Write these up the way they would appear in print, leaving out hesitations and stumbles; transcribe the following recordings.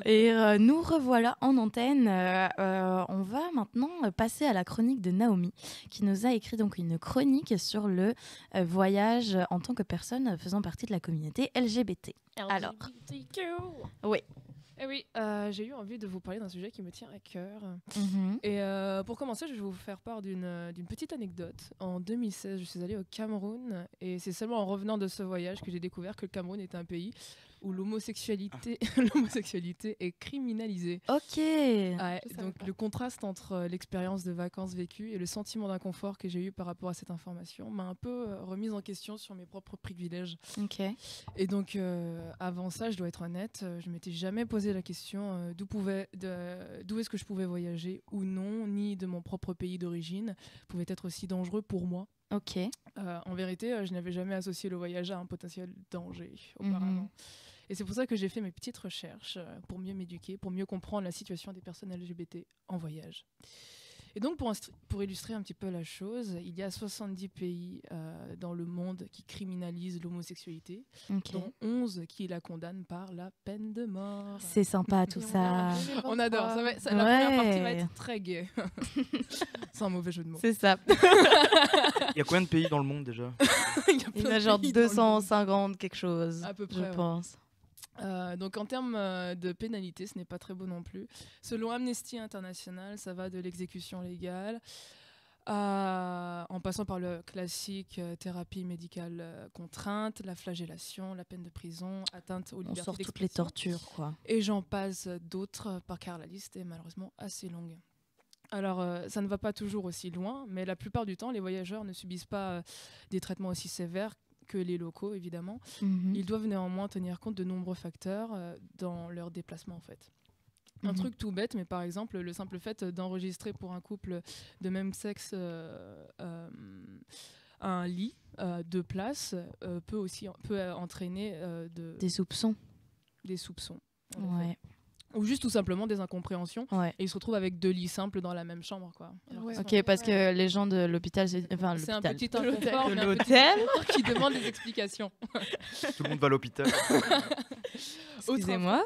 Et nous revoilà en antenne. On va maintenant passer à la chronique de Naomi, qui nous a écrit donc une chronique sur le voyage en tant que personne faisant partie de la communauté LGBT. Alors, LGBTQ. oui. Eh oui, j'ai eu envie de vous parler d'un sujet qui me tient à cœur. Mhm. Et pour commencer, je vais vous faire part d'une petite anecdote. En 2016, je suis allée au Cameroun et c'est seulement en revenant de ce voyage que j'ai découvert que le Cameroun est un pays où l'homosexualité est criminalisée. Ok. Ouais, donc le contraste entre l'expérience de vacances vécues et le sentiment d'inconfort que j'ai eu par rapport à cette information m'a un peu remise en question sur mes propres privilèges. Ok. Et donc avant ça, je dois être honnête, je m'étais jamais posé la question d'où est-ce que je pouvais voyager ou non, ni de mon propre pays d'origine pouvait être aussi dangereux pour moi. Ok. En vérité, je n'avais jamais associé le voyage à un potentiel danger auparavant. Et c'est pour ça que j'ai fait mes petites recherches pour mieux m'éduquer, pour mieux comprendre la situation des personnes LGBT en voyage. Et donc, pour illustrer un petit peu la chose, il y a 70 pays dans le monde qui criminalisent l'homosexualité, dont 11 qui la condamnent par la peine de mort. C'est sympa tout ça. On adore. La Ouais. première partie va être très gay. C'est un mauvais jeu de mots. C'est ça. Il y a combien de pays dans le monde déjà? Il y a Il y plein en a de genre pays dans le monde. 250 quelque chose, À peu près, je ouais. pense. Donc en termes de pénalité, ce n'est pas très beau non plus. Selon Amnesty International, ça va de l'exécution légale en passant par le classique thérapie médicale contrainte, la flagellation, la peine de prison, atteinte aux On libertés sort toutes les d'expression. tortures, quoi. Et j'en passe d'autres, car la liste est malheureusement assez longue. Alors, ça ne va pas toujours aussi loin, mais la plupart du temps, les voyageurs ne subissent pas des traitements aussi sévères que les locaux, évidemment. Ils doivent néanmoins tenir compte de nombreux facteurs dans leur déplacement, en fait. Un truc tout bête, mais par exemple, le simple fait d'enregistrer pour un couple de même sexe un lit de place peut entraîner Des soupçons. des soupçons. en effet. Ouais. Ou juste tout simplement des incompréhensions. Ouais. Et ils se retrouvent avec 2 lits simples dans la même chambre, quoi. Alors qu'ils sont- Ok, parce que les gens de l'hôpital, enfin c'est un l'hôpital. petit inconfort, De mais un petit l'hôtel. inconfort qui demande des explications. Tout le monde va à l'hôpital. Excusez-moi.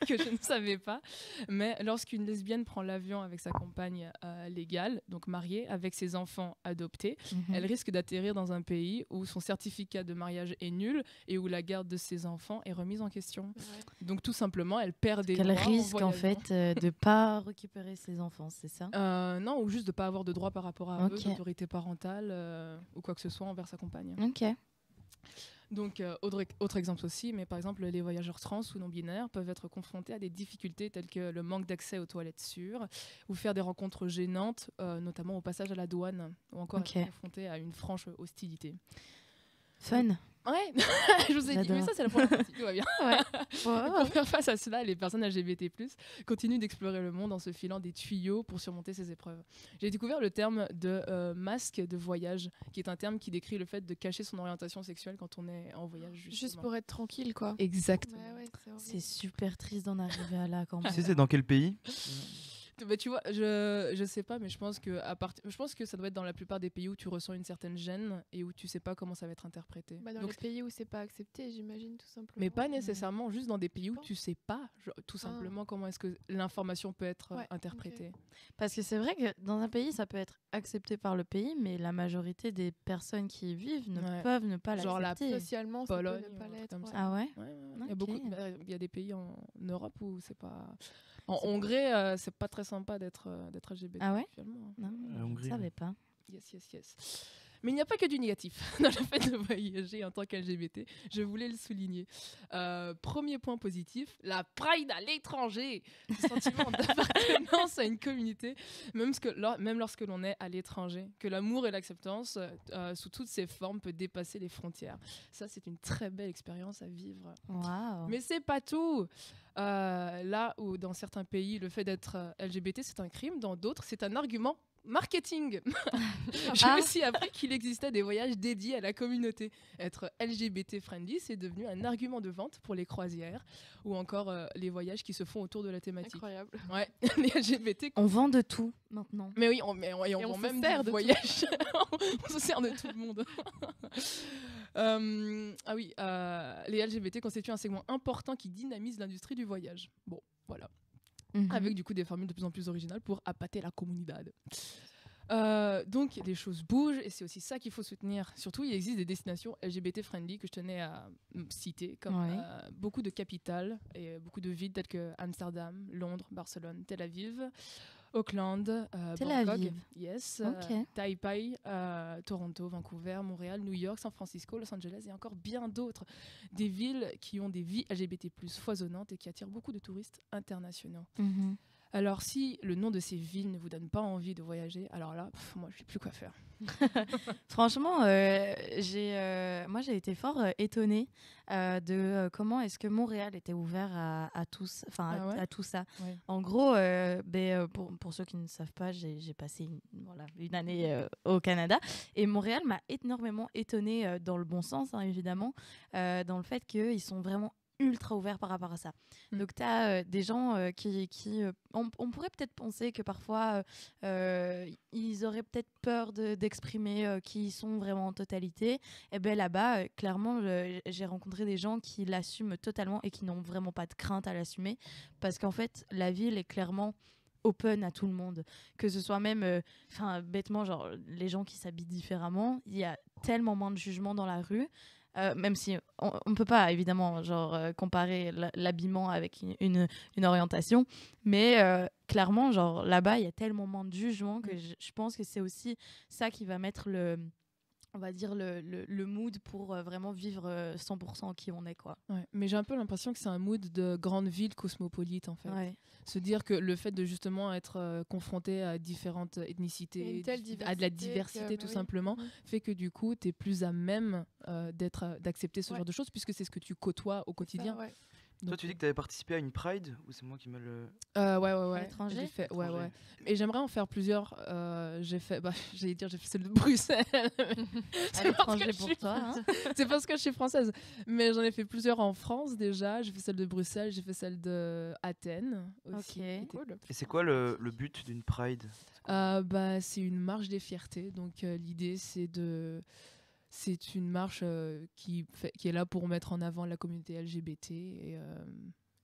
Que je ne savais pas. Mais lorsqu'une lesbienne prend l'avion avec sa compagne légale, donc mariée, avec ses enfants adoptés, elle risque d'atterrir dans un pays où son certificat de mariage est nul et où la garde de ses enfants est remise en question. Donc tout simplement, elle perd des Qu'elle droits risque en voyageant. fait de pas récupérer ses enfants, c'est ça? Non, ou juste de ne pas avoir de droits par rapport à eux, Ok. d'autorité parentale ou quoi que ce soit envers sa compagne. Ok. Donc, autre exemple aussi, mais par exemple, les voyageurs trans ou non-binaires peuvent être confrontés à des difficultés telles que le manque d'accès aux toilettes sûres ou faire des rencontres gênantes, notamment au passage à la douane, ou encore Ok. être confrontés à une franche hostilité. Fun. Ouais, je vous ai dit, mais J'adore. ça c'est la première partie, tout va bien. Ouais. Pour faire face à cela, les personnes LGBT+, continuent d'explorer le monde en se filant des tuyaux pour surmonter ces épreuves. J'ai découvert le terme de masque de voyage, qui est un terme qui décrit le fait de cacher son orientation sexuelle quand on est en voyage. Juste Justement. pour être tranquille, quoi. Exactement. Ouais, c'est horrible. C'est super triste d'en arriver à là quand Tu même. sais, c'est dans quel pays? Bah, tu vois, je sais pas, mais je pense que ça doit être dans la plupart des pays où tu ressens une certaine gêne et où tu sais pas comment ça va être interprété. Bah, dans Donc, les pays où c'est pas accepté, j'imagine, tout simplement. mais pas nécessairement, juste dans des pays où Pas. tu sais pas, tout simplement, comment est-ce que l'information peut être Ouais, interprétée. Parce que c'est vrai que dans un pays, ça peut être accepté par le pays, mais la majorité des personnes qui y vivent ne Ouais. peuvent ne pas Genre la l'accepter. Socialement, ça Pologne peut ne ou pas un truc l'être. comme ouais. ça. Ah ouais? Ouais, ouais, ouais. Il y a Ok. il y a des pays en Europe où c'est pas. En Hongrie, c'est pas très sympa d'être LGBT. Ah ouais? actuellement. Non, La je Hongrie, ne savais pas. Yes. Mais il n'y a pas que du négatif dans le fait de voyager en tant qu'LGBT. Je voulais le souligner. Premier point positif, la pride à l'étranger. Ce sentiment d'appartenance à une communauté, même lorsque l'on est à l'étranger. Que l'amour et l'acceptance, sous toutes ses formes, peut dépasser les frontières. Ça, c'est une très belle expérience à vivre. Waouh. Mais c'est pas tout. Là où dans certains pays, le fait d'être LGBT, c'est un crime, dans d'autres, c'est un argument marketing. J'ai aussi appris qu'il existait des voyages dédiés à la communauté. Être LGBT friendly, c'est devenu un argument de vente pour les croisières ou encore les voyages qui se font autour de la thématique. Incroyable. Ouais, les LGBT. On vend de tout maintenant. Mais oui, on vend se même sert des de voyages. On se sert de tout le monde. Les LGBT constituent un segment important qui dynamise l'industrie du voyage. Bon, voilà. Avec du coup des formules de plus en plus originales pour appâter la comunidad. Donc les choses bougent et c'est aussi ça qu'il faut soutenir. Surtout, il existe des destinations LGBT friendly que je tenais à citer, comme beaucoup de capitales et beaucoup de villes telles que Amsterdam, Londres, Barcelone, Tel Aviv, Auckland, Bangkok, yes, Taipei, Toronto, Vancouver, Montréal, New York, San Francisco, Los Angeles et encore bien d'autres. Des villes qui ont des vies LGBT+ foisonnantes et qui attirent beaucoup de touristes internationaux. Alors, si le nom de ces villes ne vous donne pas envie de voyager, alors là, moi, je ne sais plus quoi faire. Franchement, moi, j'ai été fort étonnée de comment est-ce que Montréal était ouvert à tout ça. Ouais. En gros, pour ceux qui ne savent pas, j'ai passé une année au Canada. Et Montréal m'a énormément étonnée dans le bon sens, hein, évidemment, dans le fait qu'ils sont vraiment ultra ouvert par rapport à ça. Donc tu as des gens on pourrait peut-être penser que parfois ils auraient peut-être peur d'exprimer qui ils sont vraiment en totalité. Et bien là-bas, clairement, j'ai rencontré des gens qui l'assument totalement et qui n'ont vraiment pas de crainte à l'assumer parce qu'en fait, la ville est clairement open à tout le monde, que ce soit même bêtement genre les gens qui s'habillent différemment, il y a tellement moins de jugement dans la rue. Même si on ne peut pas évidemment comparer l'habillement avec une orientation, mais clairement genre là-bas il y a tellement moins de jugement que je pense que c'est aussi ça qui va mettre le mood pour vraiment vivre 100% qui on est, quoi. Ouais, mais j'ai un peu l'impression que c'est un mood de grande ville cosmopolite en fait. Ouais. Se dire que le fait de justement être confronté à différentes ethnicités, à de la diversité tout simplement, fait que du coup tu es plus à même d'accepter ce genre de choses puisque c'est ce que tu côtoies au quotidien. Ça, Toi, tu dis que tu avais participé à une Pride ou c'est moi qui me le. Ouais. À l'étranger. J'ai fait, ouais. Et j'aimerais en faire plusieurs. J'ai fait celle de Bruxelles. À l'étranger pour toi. Hein. C'est parce que je suis française. Mais j'en ai fait plusieurs en France déjà. J'ai fait celle de Bruxelles, j'ai fait celle de Athènes aussi. Ok. Cool. Et c'est quoi le but d'une Pride? C'est une marche des fiertés. Donc l'idée c'est une marche qui est là pour mettre en avant la communauté LGBT. Et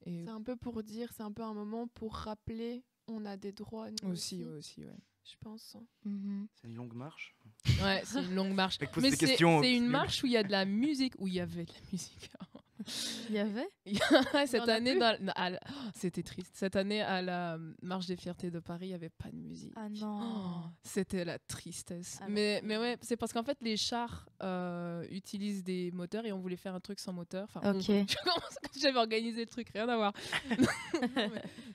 c'est un peu pour dire, c'est un peu un moment pour rappeler on a des droits. Nous aussi, ouais. Je pense. C'est une longue marche. Ouais, c'est une longue marche. Mais c'est une marche où il y a de la musique, où il y avait de la musique. Il y avait cette année, c'était triste. Cette année, à la Marche des Fiertés de Paris, il n'y avait pas de musique. Ah non. C'était la tristesse. Ah mais ouais, c'est parce qu'en fait, les chars utilisent des moteurs et on voulait faire un truc sans moteur. Ok. J'avais organisé le truc, rien à voir.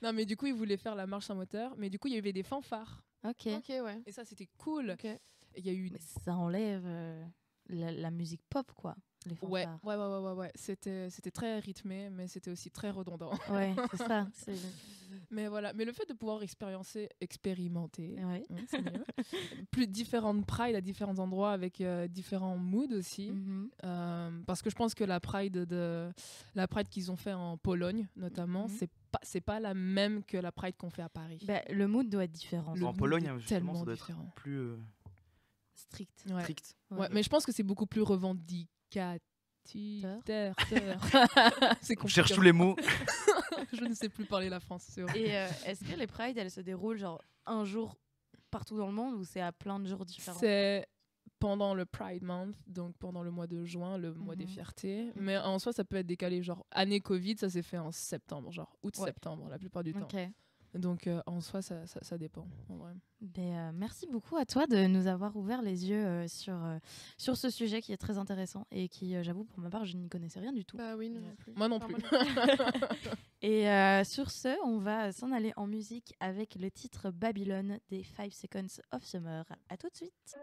non, mais du coup, ils voulaient faire la marche sans moteur. Mais du coup, il y avait des fanfares. Ok, ouais. Et ça, c'était cool. Okay. Il y a eu mais ça enlève la musique pop, quoi. Les fanfares. Ouais. C'était très rythmé, mais c'était aussi très redondant. Ouais, c'est ça. Mais voilà. Mais le fait de pouvoir expérimenter, Ouais. c'est mieux. Plus différentes prides à différents endroits avec différents moods aussi. Parce que je pense que la pride qu'ils ont fait en Pologne, notamment, c'est pas la même que la pride qu'on fait à Paris. Le mood doit être différent. En Pologne, justement, ça doit différent. être plus Strict. Ouais. strict. Ouais, mais je pense que c'est beaucoup plus revendicateur. C'est On cherche tous les mots. Je ne sais plus parler la France, c'est horrible. Et est-ce que les prides, elles se déroulent genre un jour partout dans le monde ou c'est à plein de jours différents? C'est pendant le Pride Month, donc pendant le mois de juin, le mois des fiertés. Mais en soi, ça peut être décalé. Genre, année Covid, ça s'est fait en septembre, genre août-septembre, la plupart du temps. Donc en soi, ça dépend, en vrai. Merci beaucoup à toi de nous avoir ouvert les yeux sur ce sujet qui est très intéressant et qui, j'avoue, pour ma part, je n'y connaissais rien du tout. Bah oui, non plus. Moi non plus. Et sur ce, on va s'en aller en musique avec le titre Babylone des 5 Seconds of Summer. À tout de suite.